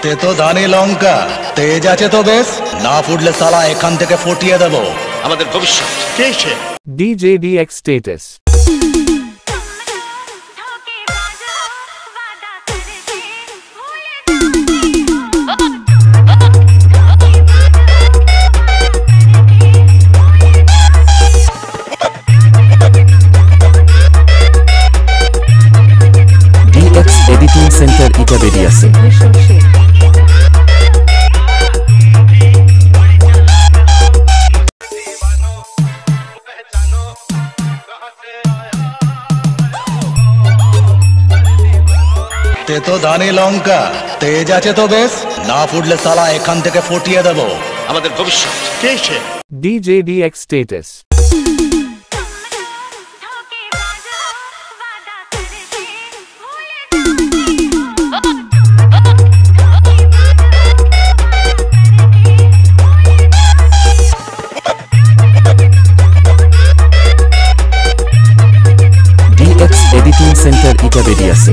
তে তো দানি লঙ্কা, তেজ আছে তো বেশ, না ফুটলে সালা এখান থেকে ফুটিয়ে দেব আমাদের ভবিষ্যৎ। কে সে? DJDX status. DX Editing Center এটা বেরিয়েছে। তে তো দানি লঙ্কা, তেজ আছে তো বেশ, না ফুটলে সালা এখান থেকে ফুটিয়ে দেব আমাদের ভবিষ্যৎ। কে সে? DJDX status. DX Editing Center এটা বেরিয়েছে।